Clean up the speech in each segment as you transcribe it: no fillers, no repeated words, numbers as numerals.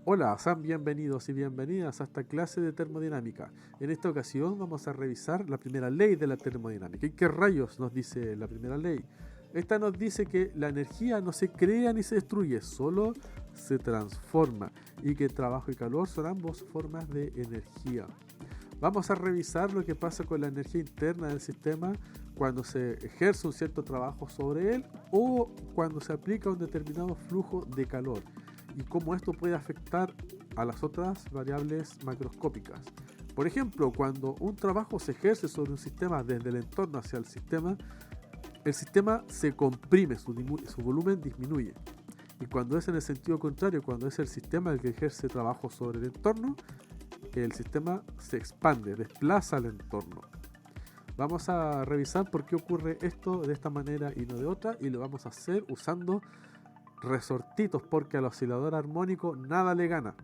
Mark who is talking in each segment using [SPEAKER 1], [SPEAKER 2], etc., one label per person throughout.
[SPEAKER 1] Hola, sean bienvenidos y bienvenidas a esta clase de termodinámica. En esta ocasión vamos a revisar la primera ley de la termodinámica. ¿Y qué rayos nos dice la primera ley? Esta nos dice que la energía no se crea ni se destruye, solo se transforma y que trabajo y calor son ambos formas de energía. Vamos a revisar lo que pasa con la energía interna del sistema cuando se ejerce un cierto trabajo sobre él o cuando se aplica un determinado flujo de calor y cómo esto puede afectar a las otras variables macroscópicas. Por ejemplo, cuando un trabajo se ejerce sobre un sistema desde el entorno hacia el sistema se comprime, su volumen disminuye. Y cuando es en el sentido contrario, cuando es el sistema el que ejerce trabajo sobre el entorno, el sistema se expande, desplaza el entorno. Vamos a revisar por qué ocurre esto de esta manera y no de otra, y lo vamos a hacer usando resortitos, porque al oscilador armónico nada le gana.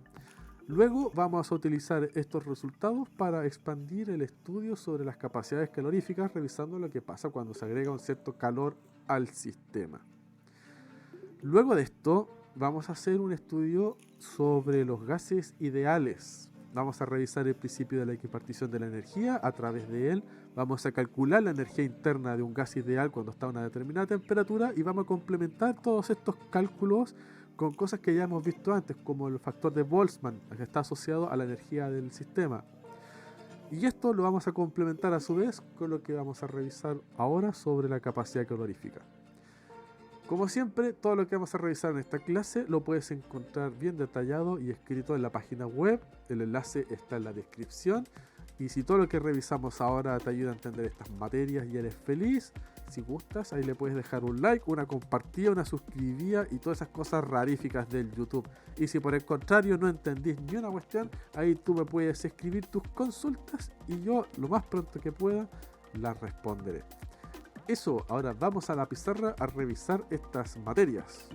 [SPEAKER 1] Luego vamos a utilizar estos resultados para expandir el estudio sobre las capacidades caloríficas, revisando lo que pasa cuando se agrega un cierto calor al sistema. Luego de esto vamos a hacer un estudio sobre los gases ideales. Vamos a revisar el principio de la equipartición de la energía. A través de él vamos a calcular la energía interna de un gas ideal cuando está a una determinada temperatura y vamos a complementar todos estos cálculos con cosas que ya hemos visto antes, como el factor de Boltzmann, que está asociado a la energía del sistema. Y esto lo vamos a complementar a su vez con lo que vamos a revisar ahora sobre la capacidad calorífica. Como siempre, todo lo que vamos a revisar en esta clase lo puedes encontrar bien detallado y escrito en la página web. El enlace está en la descripción. Y si todo lo que revisamos ahora te ayuda a entender estas materias y eres feliz, si gustas, ahí le puedes dejar un like, una compartida, una suscribida y todas esas cosas raríficas del YouTube. Y si por el contrario no entendís ni una cuestión, ahí tú me puedes escribir tus consultas y yo lo más pronto que pueda las responderé. Eso, ahora vamos a la pizarra a revisar estas materias.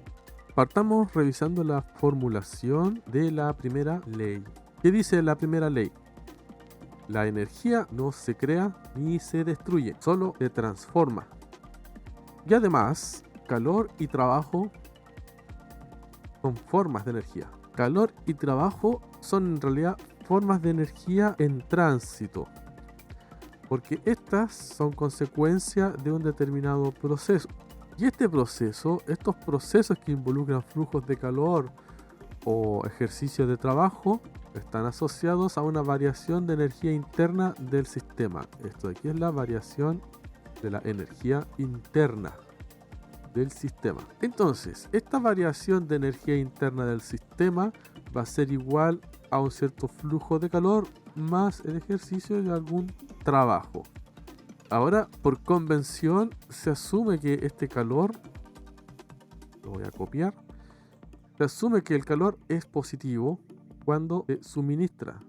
[SPEAKER 1] Partamos revisando la formulación de la primera ley. ¿Qué dice la primera ley? La energía no se crea ni se destruye, solo se transforma. Y además, calor y trabajo son formas de energía. Calor y trabajo son en realidad formas de energía en tránsito, porque estas son consecuencia de un determinado proceso. Y estos procesos que involucran flujos de calor o ejercicios de trabajo, están asociados a una variación de energía interna del sistema. Esto de aquí es la variación de la energía interna del sistema. Entonces, esta variación de energía interna del sistema va a ser igual a un cierto flujo de calor más el ejercicio de algún trabajo. Ahora, por convención, se asume que este calor, lo voy a copiar, se asume que el calor es positivo cuando se suministra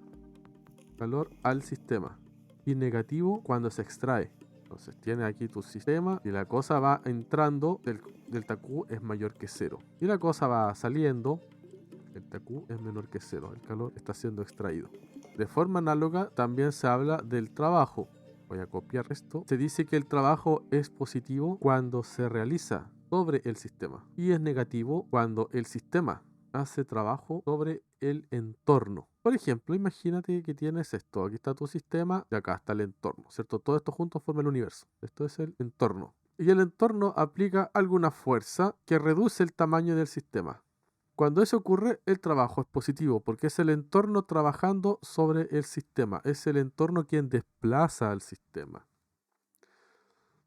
[SPEAKER 1] calor al sistema y negativo cuando se extrae. Entonces tiene aquí tu sistema y la cosa va entrando, delta Q es mayor que 0. Y la cosa va saliendo, delta Q es menor que 0. El calor está siendo extraído. De forma análoga también se habla del trabajo. Voy a copiar esto. Se dice que el trabajo es positivo cuando se realiza sobre el sistema y es negativo cuando el sistema hace trabajo sobre el entorno. Por ejemplo, imagínate que tienes esto. Aquí está tu sistema y acá está el entorno, ¿cierto? Todo esto junto forma el universo. Esto es el entorno. Y el entorno aplica alguna fuerza que reduce el tamaño del sistema. Cuando eso ocurre, el trabajo es positivo porque es el entorno trabajando sobre el sistema. Es el entorno quien desplaza al sistema.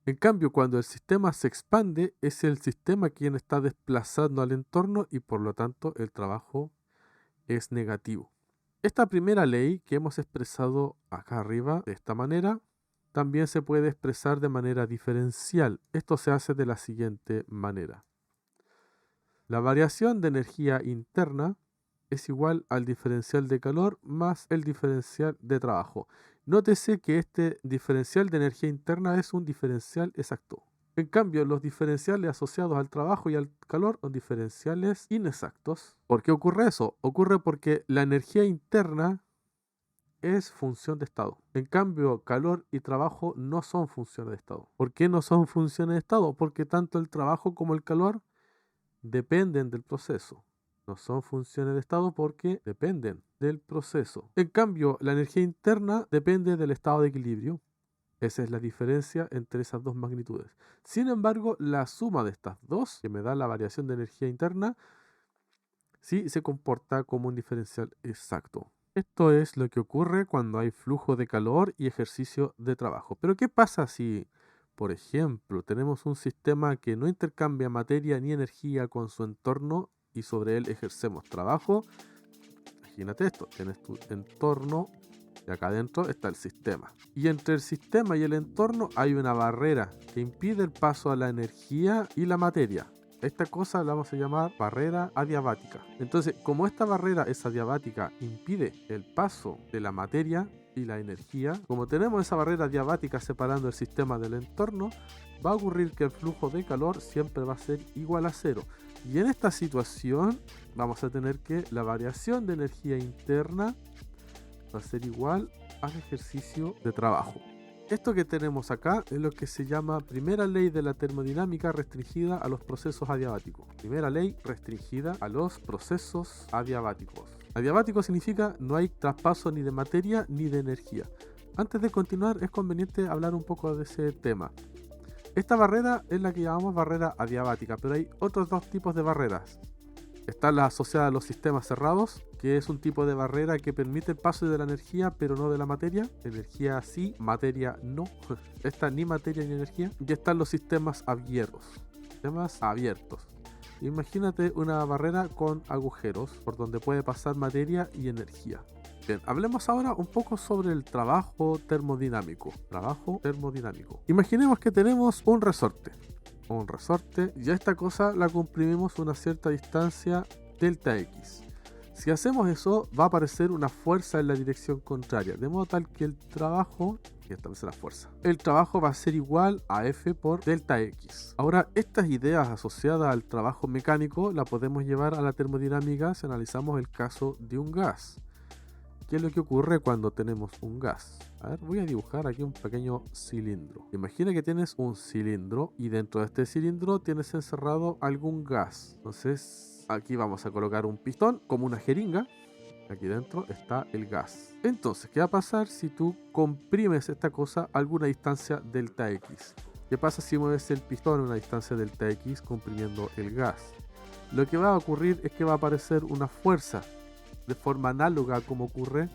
[SPEAKER 1] En cambio, cuando el sistema se expande, es el sistema quien está desplazando al entorno y por lo tanto el trabajo es negativo. Esta primera ley que hemos expresado acá arriba de esta manera, también se puede expresar de manera diferencial. Esto se hace de la siguiente manera. La variación de energía interna es igual al diferencial de calor más el diferencial de trabajo. Nótese que este diferencial de energía interna es un diferencial exacto. En cambio, los diferenciales asociados al trabajo y al calor son diferenciales inexactos. ¿Por qué ocurre eso? Ocurre porque la energía interna es función de estado. En cambio, calor y trabajo no son funciones de estado. ¿Por qué no son funciones de estado? Porque tanto el trabajo como el calor dependen del proceso. No son funciones de estado porque dependen del proceso. En cambio, la energía interna depende del estado de equilibrio. Esa es la diferencia entre esas dos magnitudes. Sin embargo, la suma de estas dos, que me da la variación de energía interna, sí se comporta como un diferencial exacto. Esto es lo que ocurre cuando hay flujo de calor y ejercicio de trabajo. Pero ¿qué pasa si, por ejemplo, tenemos un sistema que no intercambia materia ni energía con su entorno y sobre él ejercemos trabajo? Imagínate esto, tienes tu entorno y acá adentro está el sistema. Y entre el sistema y el entorno hay una barrera que impide el paso a la energía y la materia. Esta cosa la vamos a llamar barrera adiabática. Entonces, como esta barrera es adiabática, impide el paso de la materia y la energía, como tenemos esa barrera adiabática separando el sistema del entorno, va a ocurrir que el flujo de calor siempre va a ser igual a cero. Y en esta situación vamos a tener que la variación de energía interna va a ser igual al ejercicio de trabajo. Esto que tenemos acá es lo que se llama primera ley de la termodinámica restringida a los procesos adiabáticos. Primera ley restringida a los procesos adiabáticos. Adiabático significa no hay traspaso ni de materia ni de energía. Antes de continuar es conveniente hablar un poco de ese tema. Esta barrera es la que llamamos barrera adiabática, pero hay otros dos tipos de barreras. Está la asociada a los sistemas cerrados, que es un tipo de barrera que permite el paso de la energía, pero no de la materia. Energía sí, materia no. Esta ni materia ni energía. Y están los sistemas abiertos. Sistemas abiertos. Imagínate una barrera con agujeros por donde puede pasar materia y energía. Bien, hablemos ahora un poco sobre el trabajo termodinámico. Trabajo termodinámico. Imaginemos que tenemos un resorte. Y a esta cosa la comprimimos a una cierta distancia delta X. Si hacemos eso, va a aparecer una fuerza en la dirección contraria, de modo tal que el trabajo, y esta vez la fuerza, el trabajo va a ser igual a F por delta X. Ahora, estas ideas asociadas al trabajo mecánico la podemos llevar a la termodinámica si analizamos el caso de un gas. ¿Qué es lo que ocurre cuando tenemos un gas? A ver, voy a dibujar aquí un pequeño cilindro. Imagina que tienes un cilindro y dentro de este cilindro tienes encerrado algún gas. Entonces, aquí vamos a colocar un pistón como una jeringa. Aquí dentro está el gas. Entonces, ¿qué va a pasar si tú comprimes esta cosa a alguna distancia delta X? ¿Qué pasa si mueves el pistón a una distancia delta X comprimiendo el gas? Lo que va a ocurrir es que va a aparecer una fuerza de forma análoga como ocurre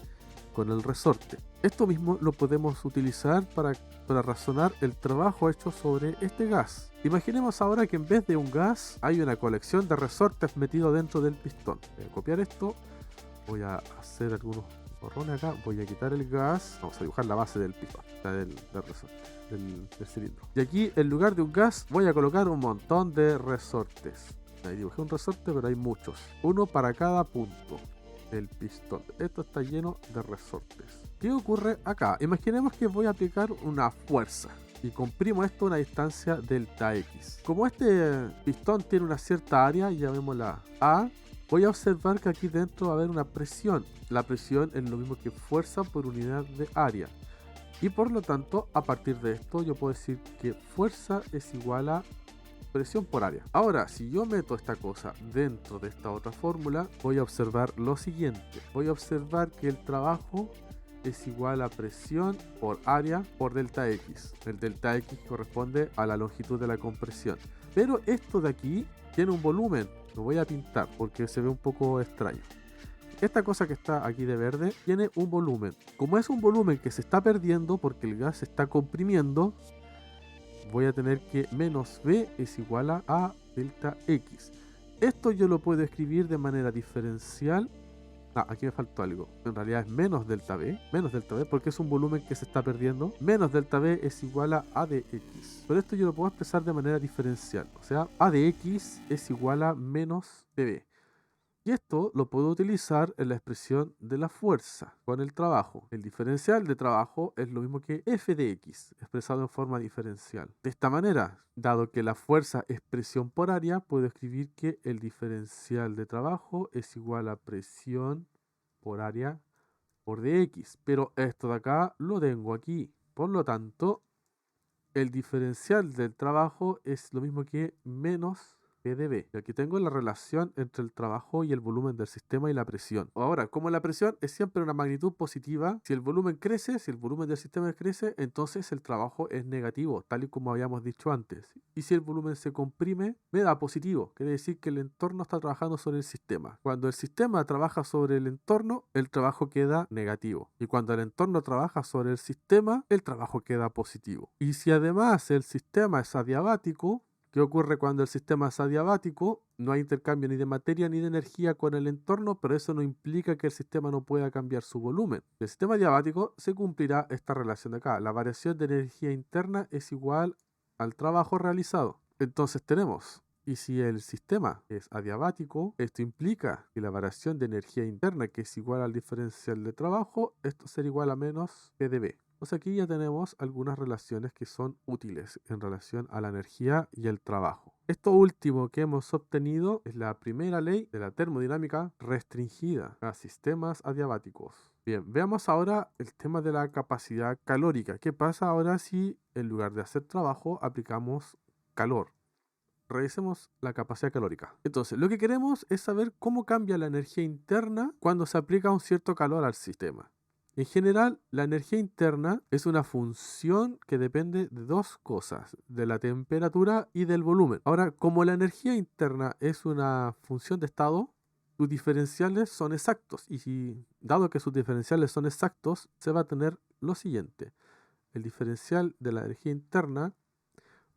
[SPEAKER 1] con el resorte. Esto mismo lo podemos utilizar para razonar el trabajo hecho sobre este gas. Imaginemos ahora que en vez de un gas hay una colección de resortes metidos dentro del pistón. Voy a copiar esto, voy a hacer algunos borrones acá, voy a quitar el gas, vamos a dibujar la base del pistón, del resorte, del cilindro. Y aquí en lugar de un gas voy a colocar un montón de resortes. Ahí dibujé un resorte, pero hay muchos, uno para cada punto del pistón. Esto está lleno de resortes. ¿Qué ocurre acá? Imaginemos que voy a aplicar una fuerza y comprimo esto a una distancia delta X. Como este pistón tiene una cierta área, llamémosla A, voy a observar que aquí dentro va a haber una presión. La presión es lo mismo que fuerza por unidad de área. Y por lo tanto, a partir de esto, yo puedo decir que fuerza es igual a presión por área. Ahora, si yo meto esta cosa dentro de esta otra fórmula, voy a observar lo siguiente. Voy a observar que el trabajo es igual a presión por área por delta X. El delta X corresponde a la longitud de la compresión. Pero esto de aquí tiene un volumen. Lo voy a pintar porque se ve un poco extraño. Esta cosa que está aquí de verde tiene un volumen. Como es un volumen que se está perdiendo porque el gas se está comprimiendo, voy a tener que menos V es igual a delta X. Esto yo lo puedo escribir de manera diferencial. Aquí me faltó algo. En realidad es menos delta V porque es un volumen que se está perdiendo. Menos delta V es igual a de X. Pero esto yo lo puedo expresar de manera diferencial. O sea, A de X es igual a menos dV. Y esto lo puedo utilizar en la expresión de la fuerza con el trabajo. El diferencial de trabajo es lo mismo que F de X, expresado en forma diferencial. De esta manera, dado que la fuerza es presión por área, puedo escribir que el diferencial de trabajo es igual a presión por área por dx. Pero esto de acá lo tengo aquí. Por lo tanto, el diferencial del trabajo es lo mismo que menos PdV. Y aquí tengo la relación entre el trabajo y el volumen del sistema y la presión. Ahora, como la presión es siempre una magnitud positiva, si el volumen crece, si el volumen del sistema crece, entonces el trabajo es negativo, tal y como habíamos dicho antes. Y si el volumen se comprime, me da positivo. Quiere decir que el entorno está trabajando sobre el sistema. Cuando el sistema trabaja sobre el entorno, el trabajo queda negativo. Y cuando el entorno trabaja sobre el sistema, el trabajo queda positivo. Y si además el sistema es adiabático, ¿qué ocurre cuando el sistema es adiabático? No hay intercambio ni de materia ni de energía con el entorno, pero eso no implica que el sistema no pueda cambiar su volumen. En el sistema adiabático se cumplirá esta relación de acá. La variación de energía interna es igual al trabajo realizado. Entonces tenemos, y si el sistema es adiabático, esto implica que la variación de energía interna, que es igual al diferencial de trabajo, esto será igual a menos PdV. Entonces aquí ya tenemos algunas relaciones que son útiles en relación a la energía y el trabajo. Esto último que hemos obtenido es la primera ley de la termodinámica restringida a sistemas adiabáticos. Bien, veamos ahora el tema de la capacidad calórica. ¿Qué pasa ahora si en lugar de hacer trabajo aplicamos calor? Revisemos la capacidad calórica. Entonces, lo que queremos es saber cómo cambia la energía interna cuando se aplica un cierto calor al sistema. En general, la energía interna es una función que depende de dos cosas, de la temperatura y del volumen. Ahora, como la energía interna es una función de estado, sus diferenciales son exactos. Y dado que sus diferenciales son exactos, se va a tener lo siguiente. El diferencial de la energía interna,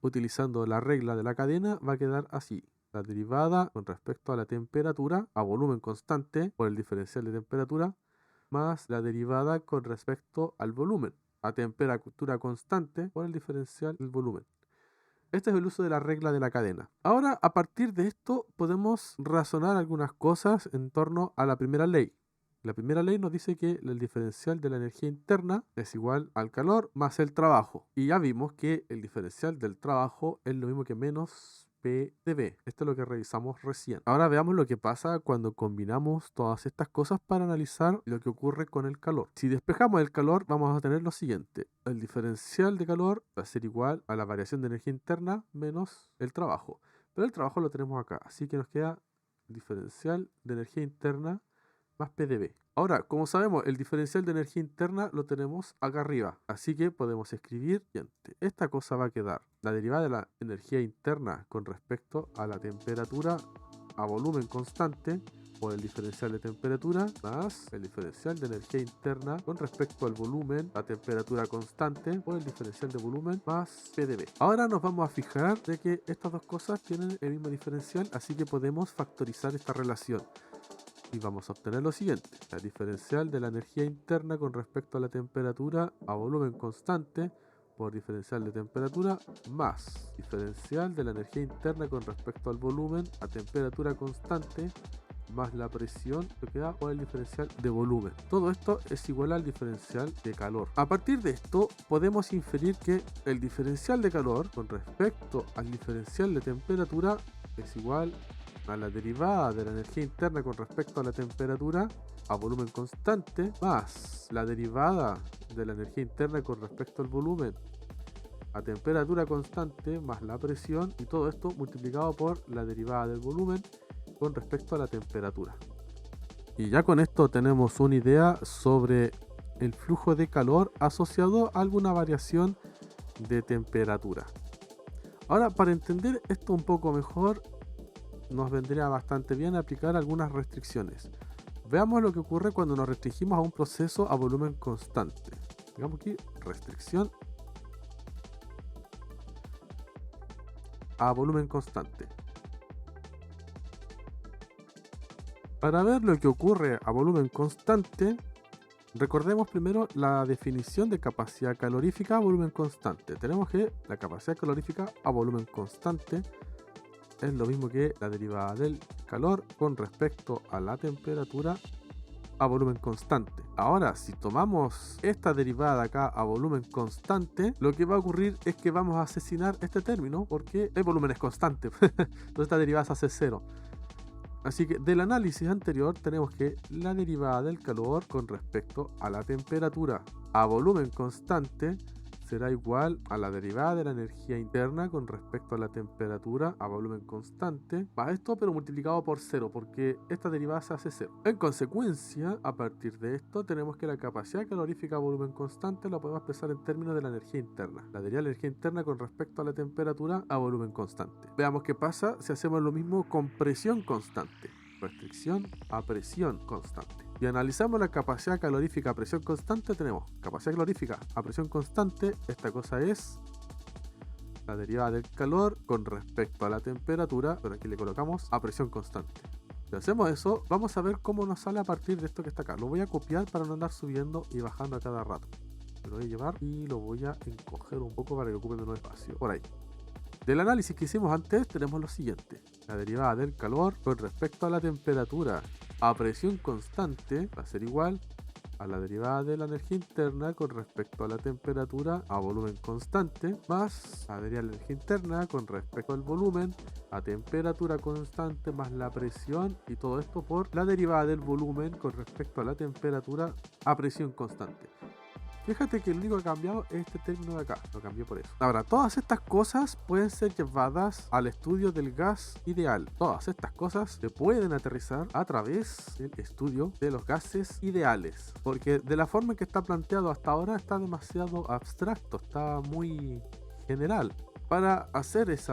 [SPEAKER 1] utilizando la regla de la cadena, va a quedar así. La derivada con respecto a la temperatura a volumen constante por el diferencial de temperatura más la derivada con respecto al volumen a temperatura constante por el diferencial del volumen. Este es el uso de la regla de la cadena. Ahora, a partir de esto, podemos razonar algunas cosas en torno a la primera ley. La primera ley nos dice que el diferencial de la energía interna es igual al calor más el trabajo. Y ya vimos que el diferencial del trabajo es lo mismo que menos PdV. Esto es lo que revisamos recién. Ahora veamos lo que pasa cuando combinamos todas estas cosas para analizar lo que ocurre con el calor. Si despejamos el calor, vamos a tener lo siguiente. El diferencial de calor va a ser igual a la variación de energía interna menos el trabajo. Pero el trabajo lo tenemos acá. Así que nos queda el diferencial de energía interna más PdV. Ahora, como sabemos, el diferencial de energía interna lo tenemos acá arriba. Así que podemos escribir siguiente. Esta cosa va a quedar la derivada de la energía interna con respecto a la temperatura a volumen constante por el diferencial de temperatura más el diferencial de energía interna con respecto al volumen a temperatura constante por el diferencial de volumen más PdV. Ahora nos vamos a fijar de que estas dos cosas tienen el mismo diferencial, así que podemos factorizar esta relación. Y vamos a obtener lo siguiente. La diferencial de la energía interna con respecto a la temperatura a volumen constante por diferencial de temperatura más diferencial de la energía interna con respecto al volumen a temperatura constante más la presión que da por el diferencial de volumen. Todo esto es igual al diferencial de calor. A partir de esto podemos inferir que el diferencial de calor con respecto al diferencial de temperatura es igual a la derivada de la energía interna con respecto a la temperatura a volumen constante más la derivada de la energía interna con respecto al volumen a temperatura constante más la presión, y todo esto multiplicado por la derivada del volumen con respecto a la temperatura. Y ya con esto tenemos una idea sobre el flujo de calor asociado a alguna variación de temperatura. Ahora, para entender esto un poco mejor, nos vendría bastante bien aplicar algunas restricciones. Veamos lo que ocurre cuando nos restringimos a un proceso a volumen constante. Digamos aquí, restricción a volumen constante. Para ver lo que ocurre a volumen constante, recordemos primero la definición de capacidad calorífica a volumen constante. Tenemos que la capacidad calorífica a volumen constante es lo mismo que la derivada del calor con respecto a la temperatura a volumen constante. Ahora, si tomamos esta derivada acá a volumen constante, lo que va a ocurrir es que vamos a asesinar este término porque el volumen es constante. Entonces esta derivada se hace cero. Así que del análisis anterior tenemos que la derivada del calor con respecto a la temperatura a volumen constante será igual a la derivada de la energía interna con respecto a la temperatura a volumen constante, más esto pero multiplicado por cero, porque esta derivada se hace cero. En consecuencia, a partir de esto tenemos que la capacidad calorífica a volumen constante la podemos expresar en términos de la energía interna, la derivada de la energía interna con respecto a la temperatura a volumen constante. Veamos qué pasa si hacemos lo mismo con presión constante. Restricción a presión constante. Y analizamos la capacidad calorífica a presión constante, tenemos capacidad calorífica a presión constante, esta cosa es la derivada del calor con respecto a la temperatura, pero aquí le colocamos a presión constante. Si hacemos eso, vamos a ver cómo nos sale a partir de esto que está acá. Lo voy a copiar para no andar subiendo y bajando a cada rato. Lo voy a llevar y lo voy a encoger un poco para que ocupe menos espacio. Por ahí. Del análisis que hicimos antes tenemos lo siguiente. La derivada del calor con respecto a la temperatura a presión constante va a ser igual a la derivada de la energía interna con respecto a la temperatura a volumen constante más la derivada de la energía interna con respecto al volumen a temperatura constante más la presión, y todo esto por la derivada del volumen con respecto a la temperatura a presión constante. Fíjate que lo único que ha cambiado es este término de acá, lo cambié por eso. Ahora, todas estas cosas pueden ser llevadas al estudio del gas ideal. Todas estas cosas se pueden aterrizar a través del estudio de los gases ideales. Porque de la forma en que está planteado hasta ahora está demasiado abstracto, está muy general. Para hacer ese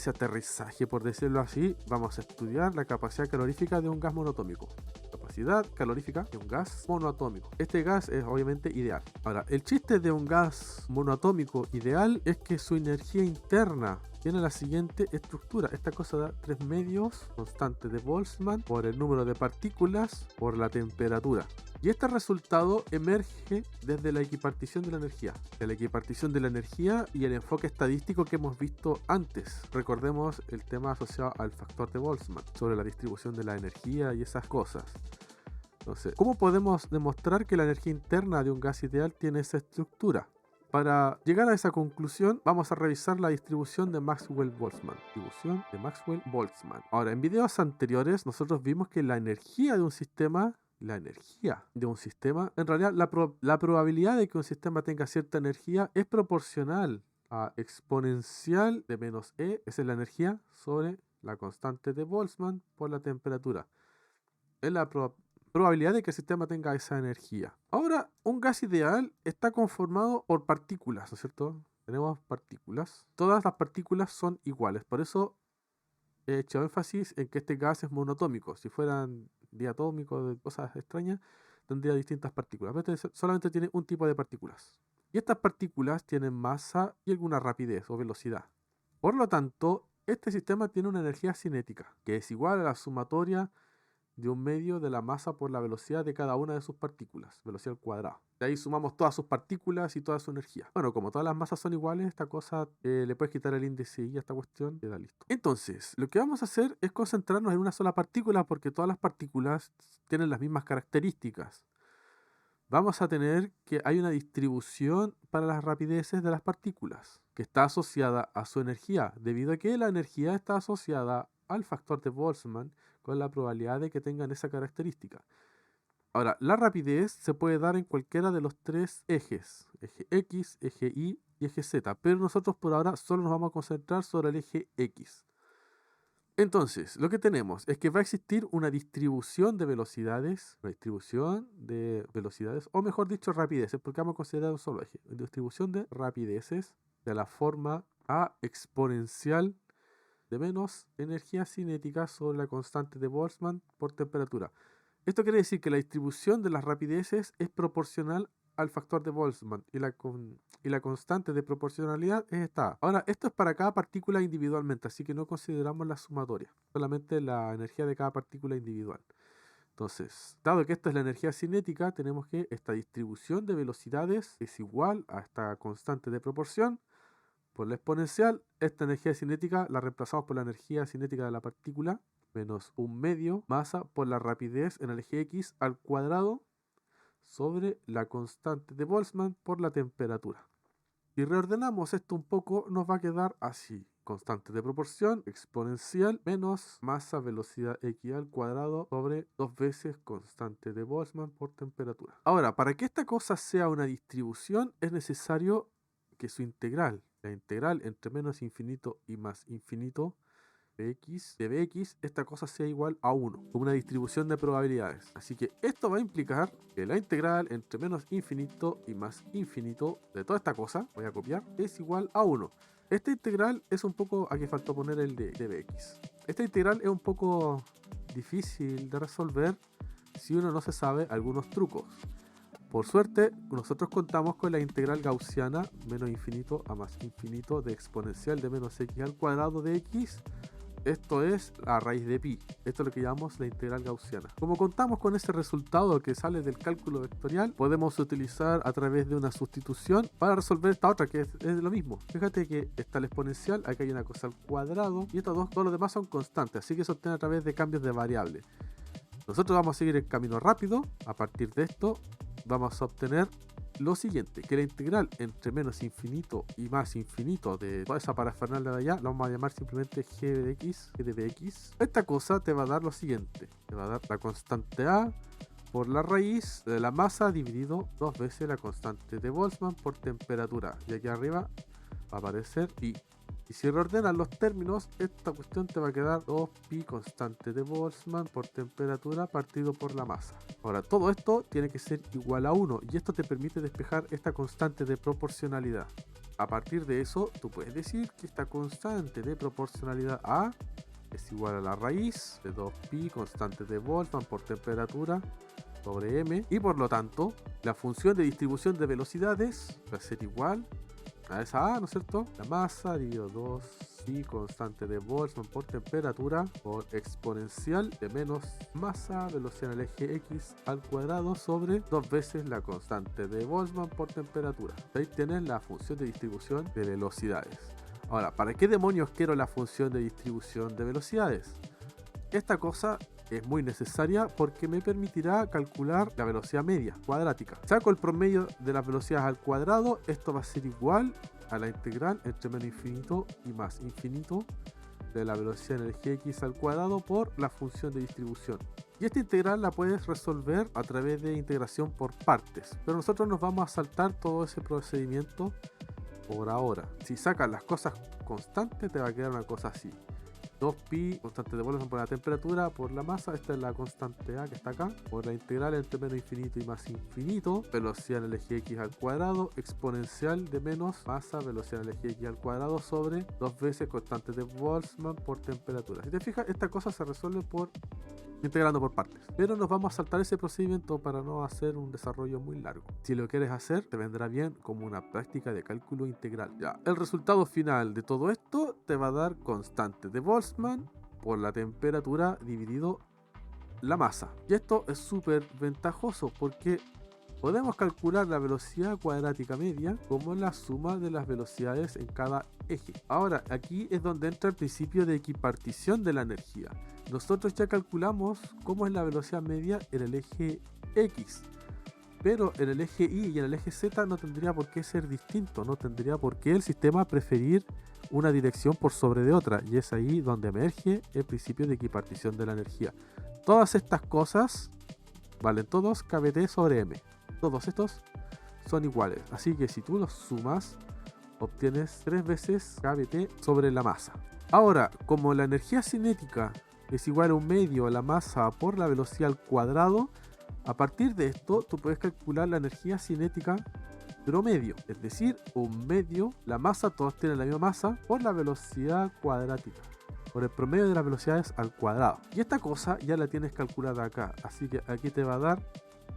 [SPEAKER 1] aterrizaje, por decirlo así, vamos a estudiar la capacidad calorífica de un gas monoatómico. Capacidad calorífica de un gas monoatómico. Este gas es obviamente ideal. Ahora, el chiste de un gas monoatómico ideal es que su energía interna tiene la siguiente estructura. Esta cosa da 3 medios constantes de Boltzmann por el número de partículas por la temperatura. Y este resultado emerge desde la equipartición de la energía. De la equipartición de la energía y el enfoque estadístico que hemos visto antes. Recordemos el tema asociado al factor de Boltzmann, sobre la distribución de la energía y esas cosas. Entonces, ¿cómo podemos demostrar que la energía interna de un gas ideal tiene esa estructura? Para llegar a esa conclusión, vamos a revisar la distribución de Maxwell-Boltzmann. Distribución de Maxwell-Boltzmann. Ahora, en videos anteriores, nosotros vimos que la energía de un sistema, en realidad la probabilidad de que un sistema tenga cierta energía es proporcional a exponencial de menos E, esa es la energía, sobre la constante de Boltzmann por la temperatura. Es la probabilidad de que el sistema tenga esa energía. Ahora, un gas ideal está conformado por partículas, ¿no es cierto? Tenemos partículas. Todas las partículas son iguales. Por eso he hecho énfasis en que este gas es monoatómico. Si fueran diatómicos, de cosas extrañas, tendría distintas partículas. Pero este solamente tiene un tipo de partículas. Y estas partículas tienen masa y alguna rapidez o velocidad. Por lo tanto, este sistema tiene una energía cinética, que es igual a la sumatoria de un medio de la masa por la velocidad de cada una de sus partículas, velocidad al cuadrado. De ahí sumamos todas sus partículas y toda su energía. Bueno, como todas las masas son iguales, esta cosa le puedes quitar el índice y a esta cuestión queda listo. Entonces, lo que vamos a hacer es concentrarnos en una sola partícula porque todas las partículas tienen las mismas características. Vamos a tener que hay una distribución para las rapideces de las partículas que está asociada a su energía, debido a que la energía está asociada al factor de Boltzmann con la probabilidad de que tengan esa característica. Ahora, la rapidez se puede dar en cualquiera de los tres ejes, eje X, eje Y y eje Z, pero nosotros por ahora solo nos vamos a concentrar sobre el eje X. Entonces, lo que tenemos es que va a existir una distribución de velocidades, o mejor dicho, rapideces, porque vamos a considerar un solo eje, distribución de rapideces de la forma A exponencial de menos energía cinética sobre la constante de Boltzmann por temperatura. Esto quiere decir que la distribución de las rapideces es proporcional al factor de Boltzmann y la constante de proporcionalidad es esta. Ahora, esto es para cada partícula individualmente, así que no consideramos la sumatoria, solamente la energía de cada partícula individual. Entonces, dado que esto es la energía cinética, tenemos que esta distribución de velocidades es igual a esta constante de proporción por la exponencial. Esta energía cinética la reemplazamos por la energía cinética de la partícula menos un medio masa por la rapidez en el eje X al cuadrado sobre la constante de Boltzmann por la temperatura. Si reordenamos esto un poco, nos va a quedar así. Constante de proporción exponencial menos masa velocidad X al cuadrado sobre 2 veces constante de Boltzmann por temperatura. Ahora, para que esta cosa sea una distribución es necesario que su integral, la integral entre menos infinito y más infinito de bx, esta cosa sea igual a 1, como una distribución de probabilidades. Así que esto va a implicar que la integral entre menos infinito y más infinito de toda esta cosa, voy a copiar, es igual a 1. Esta integral es un poco, aquí faltó poner el de bx. Esta integral es un poco difícil de resolver si uno no se sabe algunos trucos. Por suerte, nosotros contamos con la integral gaussiana menos infinito a más infinito de exponencial de menos x al cuadrado de x. Esto es la raíz de pi. Esto es lo que llamamos la integral gaussiana. Como contamos con ese resultado que sale del cálculo vectorial, podemos utilizar a través de una sustitución para resolver esta otra, que es lo mismo. Fíjate que está el exponencial, aquí hay una cosa al cuadrado, y estos dos, todos los demás son constantes, así que se obtiene a través de cambios de variable. Nosotros vamos a seguir el camino rápido. A partir de esto vamos a obtener lo siguiente, que la integral entre menos infinito y más infinito de toda esa parafernalia de allá, la vamos a llamar simplemente g de bx. Esta cosa te va a dar lo siguiente, te va a dar la constante a por la raíz de la masa dividido 2 veces la constante de Boltzmann por temperatura, y aquí arriba va a aparecer pi. Y si reordenas los términos, esta cuestión te va a quedar 2pi constante de Boltzmann por temperatura partido por la masa. Ahora, todo esto tiene que ser igual a 1, y esto te permite despejar esta constante de proporcionalidad. A partir de eso, tú puedes decir que esta constante de proporcionalidad A es igual a la raíz de 2pi constante de Boltzmann por temperatura sobre m, y por lo tanto, la función de distribución de velocidades va a ser igual a esa A, ¿no es cierto? La masa dividido 2pi constante de Boltzmann por temperatura por exponencial de menos masa velocidad en el eje x al cuadrado sobre 2 veces la constante de Boltzmann por temperatura. Ahí tienes la función de distribución de velocidades. Ahora, ¿para qué demonios quiero la función de distribución de velocidades? Esta cosa es muy necesaria porque me permitirá calcular la velocidad media cuadrática. Saco el promedio de las velocidades al cuadrado, esto va a ser igual a la integral entre menos infinito y más infinito de la velocidad en el eje x al cuadrado por la función de distribución. Y esta integral la puedes resolver a través de integración por partes, pero nosotros nos vamos a saltar todo ese procedimiento por ahora. Si sacas las cosas constantes, te va a quedar una cosa así: 2pi constante de Boltzmann por la temperatura por la masa, esta es la constante A que está acá, por la integral entre menos infinito y más infinito, velocidad en el eje x al cuadrado, exponencial de menos masa, velocidad en el eje x al cuadrado sobre 2 veces constante de Boltzmann por temperatura. Si te fijas, esta cosa se resuelve por integrando por partes, pero nos vamos a saltar ese procedimiento para no hacer un desarrollo muy largo. Si lo quieres hacer, te vendrá bien como una práctica de cálculo integral. Ya, el resultado final de todo esto te va a dar constante de Boltzmann por la temperatura dividido la masa. Y esto es súper ventajoso porque podemos calcular la velocidad cuadrática media como la suma de las velocidades en cada eje. Ahora, aquí es donde entra el principio de equipartición de la energía. Nosotros ya calculamos cómo es la velocidad media en el eje X, pero en el eje Y y en el eje Z no tendría por qué ser distinto, no tendría por qué el sistema preferir una dirección por sobre de otra, y es ahí donde emerge el principio de equipartición de la energía. Todas estas cosas valen todos kBt sobre m. Todos estos son iguales, así que si tú los sumas, obtienes 3 veces kBt sobre la masa. Ahora, como la energía cinética es igual a un medio a la masa por la velocidad al cuadrado, a partir de esto tú puedes calcular la energía cinética promedio, es decir, un medio, la masa, todos tienen la misma masa, por la velocidad cuadrática, por el promedio de las velocidades al cuadrado. Y esta cosa ya la tienes calculada acá, así que aquí te va a dar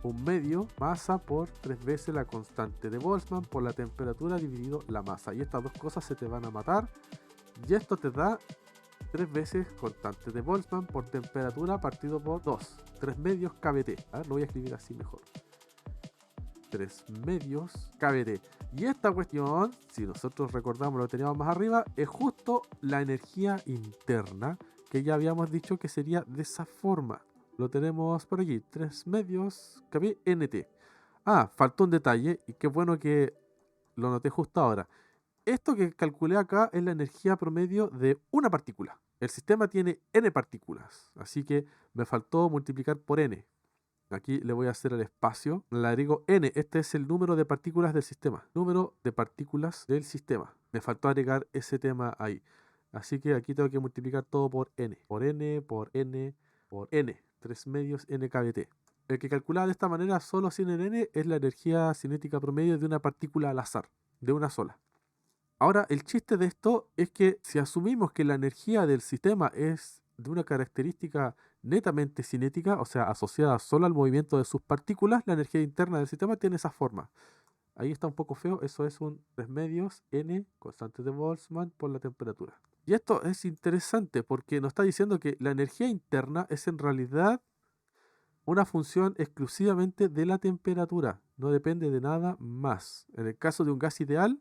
[SPEAKER 1] un medio masa por 3 veces la constante de Boltzmann por la temperatura dividido la masa, y estas dos cosas se te van a matar, y esto te da 3 veces constante de Boltzmann por temperatura partido por 2, 3 medios kBt. A ver, lo voy a escribir así mejor: 3 medios kBt. Y esta cuestión, si nosotros recordamos lo que teníamos más arriba, es justo la energía interna, que ya habíamos dicho que sería de esa forma. Lo tenemos por aquí, 3 medios kBnt. Ah, faltó un detalle, y qué bueno que lo noté justo ahora. Esto que calculé acá es la energía promedio de una partícula. El sistema tiene n partículas, así que me faltó multiplicar por n. Aquí le voy a hacer el espacio, le agrego n, este es el número de partículas del sistema. Número de partículas del sistema. Me faltó agregar ese tema ahí. Así que aquí tengo que multiplicar todo por n. Por n, por n, por n. 3 medios n kBt. El que calcula de esta manera solo sin el n es la energía cinética promedio de una partícula al azar, de una sola. Ahora, el chiste de esto es que si asumimos que la energía del sistema es de una característica netamente cinética, o sea, asociada solo al movimiento de sus partículas, la energía interna del sistema tiene esa forma. Ahí está un poco feo, eso es un 3 medios n constante de Boltzmann por la temperatura. Y esto es interesante porque nos está diciendo que la energía interna es en realidad una función exclusivamente de la temperatura, no depende de nada más. En el caso de un gas ideal,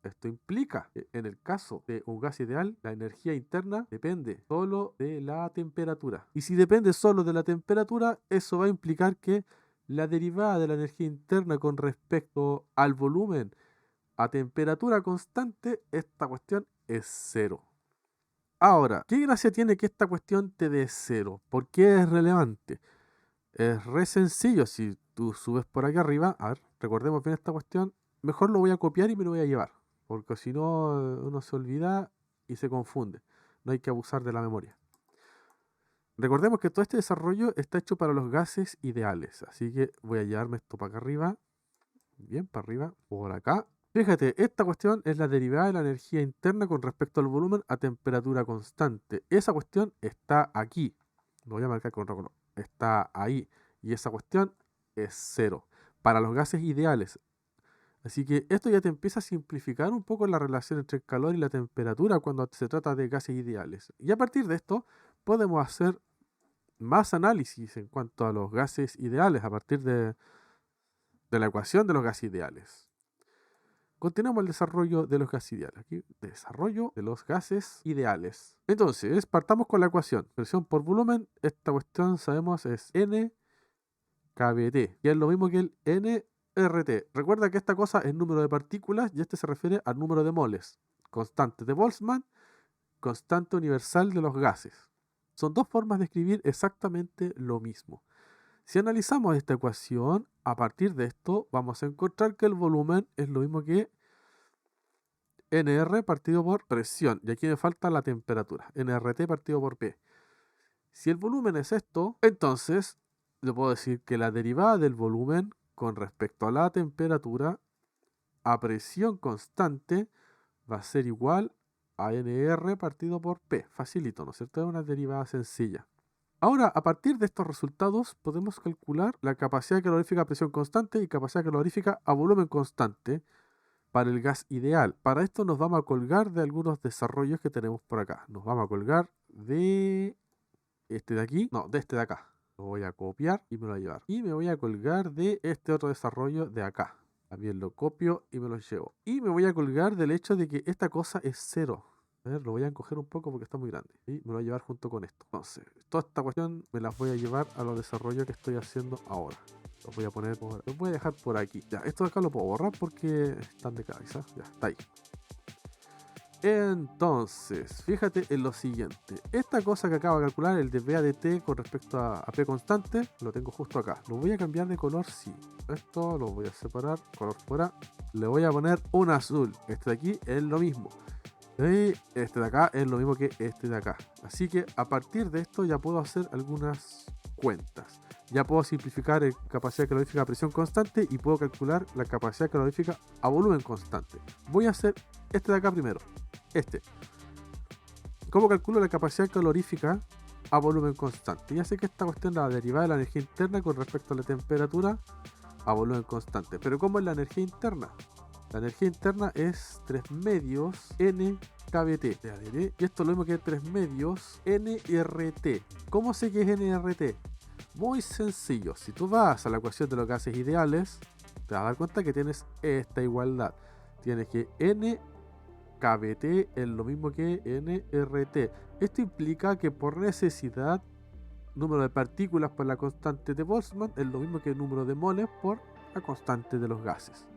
[SPEAKER 1] esto implica que en el caso de un gas ideal, la energía interna depende solo de la temperatura. Y si depende solo de la temperatura, eso va a implicar que la derivada de la energía interna con respecto al volumen a temperatura constante, esta cuestión es cero. Ahora, ¿qué gracia tiene que esta cuestión te dé cero? ¿Por qué es relevante? Es re sencillo, si tú subes por aquí arriba, a ver, recordemos bien esta cuestión, mejor lo voy a copiar y me lo voy a llevar, porque si no uno se olvida y se confunde, no hay que abusar de la memoria. Recordemos que todo este desarrollo está hecho para los gases ideales, así que voy a llevarme esto para acá arriba, bien, para arriba, por acá. Fíjate, esta cuestión es la derivada de la energía interna con respecto al volumen a temperatura constante. Esa cuestión está aquí, lo voy a marcar con rojo, está ahí, y esa cuestión es cero para los gases ideales. Así que esto ya te empieza a simplificar un poco la relación entre el calor y la temperatura cuando se trata de gases ideales. Y a partir de esto podemos hacer más análisis en cuanto a los gases ideales a partir de la ecuación de los gases ideales. Continuamos el desarrollo de los gases ideales. Aquí, desarrollo de los gases ideales. Entonces, partamos con la ecuación. Presión por volumen, esta cuestión sabemos es N kBt, y es lo mismo que el nRT. Recuerda que esta cosa es número de partículas y este se refiere al número de moles. Constante de Boltzmann, constante universal de los gases. Son dos formas de escribir exactamente lo mismo. Si analizamos esta ecuación, a partir de esto vamos a encontrar que el volumen es lo mismo que NR partido por presión. Y aquí me falta la temperatura. NRT partido por P. Si el volumen es esto, entonces le puedo decir que la derivada del volumen con respecto a la temperatura a presión constante va a ser igual a NR partido por P. Facilito, ¿no es cierto? Es una derivada sencilla. Ahora, a partir de estos resultados, podemos calcular la capacidad calorífica a presión constante y capacidad calorífica a volumen constante para el gas ideal. Para esto nos vamos a colgar de algunos desarrollos que tenemos por acá. Nos vamos a colgar de este de aquí, no, de este de acá. Lo voy a copiar y me lo voy a llevar. Y me voy a colgar de este otro desarrollo de acá. También lo copio y me lo llevo. Y me voy a colgar del hecho de que esta cosa es cero. A ver, lo voy a encoger un poco porque está muy grande. Y me lo voy a llevar junto con esto. Entonces, toda esta cuestión me las voy a llevar a los desarrollos que estoy haciendo ahora. Los voy a poner los voy a dejar por aquí. Ya, esto de acá lo puedo borrar porque están de cabeza. Ya, está ahí. Entonces, fíjate en lo siguiente. Esta cosa que acabo de calcular, el de VADT con respecto a P constante, lo tengo justo acá. Lo voy a cambiar de color, sí. Esto lo voy a separar, color fuera. Le voy a poner un azul. Este de aquí es lo mismo. Y este de acá es lo mismo que este de acá. Así que a partir de esto ya puedo hacer algunas cuentas. Ya puedo simplificar el capacidad calorífica a presión constante y puedo calcular la capacidad calorífica a volumen constante. Voy a hacer este de acá primero. Este. ¿Cómo calculo la capacidad calorífica a volumen constante? Ya sé que esta cuestión es la derivada de la energía interna con respecto a la temperatura a volumen constante. Pero ¿cómo es la energía interna? La energía interna es 3 medios N kBt. Y esto es lo mismo que 3 medios nRT. ¿Cómo sé que es nRT? Muy sencillo. Si tú vas a la ecuación de los gases ideales, te vas a dar cuenta que tienes esta igualdad. Tienes que N kBt es lo mismo que nRT. Esto implica que por necesidad, número de partículas por la constante de Boltzmann es lo mismo que el número de moles por la constante de los gases.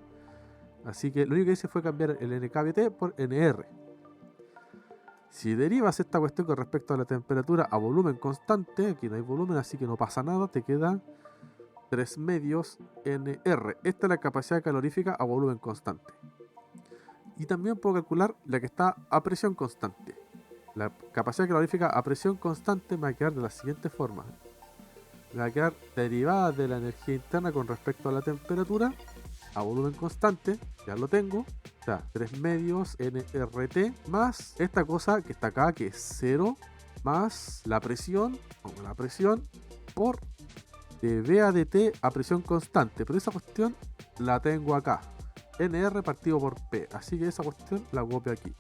[SPEAKER 1] Así que lo único que hice fue cambiar el NKBT por NR. Si derivas esta cuestión con respecto a la temperatura a volumen constante, aquí no hay volumen, así que no pasa nada, te queda 3 medios NR. Esta es la capacidad calorífica a volumen constante. Y también puedo calcular la que está a presión constante. La capacidad calorífica a presión constante me va a quedar de la siguiente forma. Me va a quedar derivada de la energía interna con respecto a la temperatura a volumen constante, ya lo tengo, o sea, 3 medios nRT más esta cosa que está acá, que es 0, más la presión, por dV a dt a presión constante, pero esa cuestión la tengo acá, nr partido por P, así que esa cuestión la copio aquí,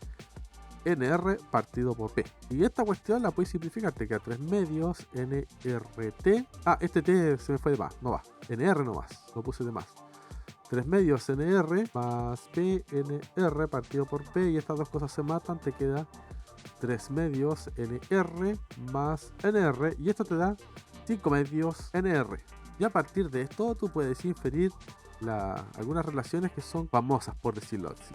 [SPEAKER 1] nr partido por P, y esta cuestión la puedes simplificar, te queda 3 medios nRT, este T se me fue de más, no va, nr no más, lo puse de más, 3 medios NR más PNR partido por P, y estas dos cosas se matan, te queda 3 medios NR más NR, y esto te da 5 medios NR. Y a partir de esto tú puedes inferir algunas relaciones que son famosas, por decirlo así.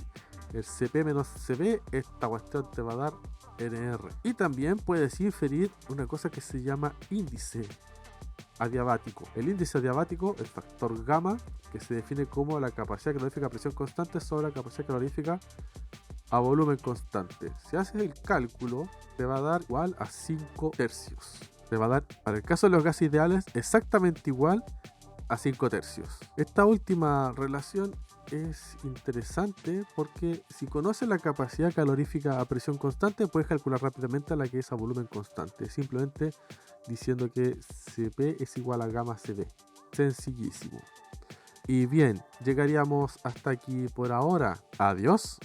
[SPEAKER 1] El CP menos CB, esta cuestión te va a dar NR. Y también puedes inferir una cosa que se llama índice adiabático. El índice adiabático, el factor gamma, que se define como la capacidad calorífica a presión constante sobre la capacidad calorífica a volumen constante. Si haces el cálculo, te va a dar igual a 5 tercios. Te va a dar, para el caso de los gases ideales, exactamente igual a 5 tercios. Esta última relación es interesante porque si conoces la capacidad calorífica a presión constante, puedes calcular rápidamente la que es a volumen constante, simplemente diciendo que Cp es igual a gamma Cv. Sencillísimo. Y bien, llegaríamos hasta aquí por ahora. Adiós.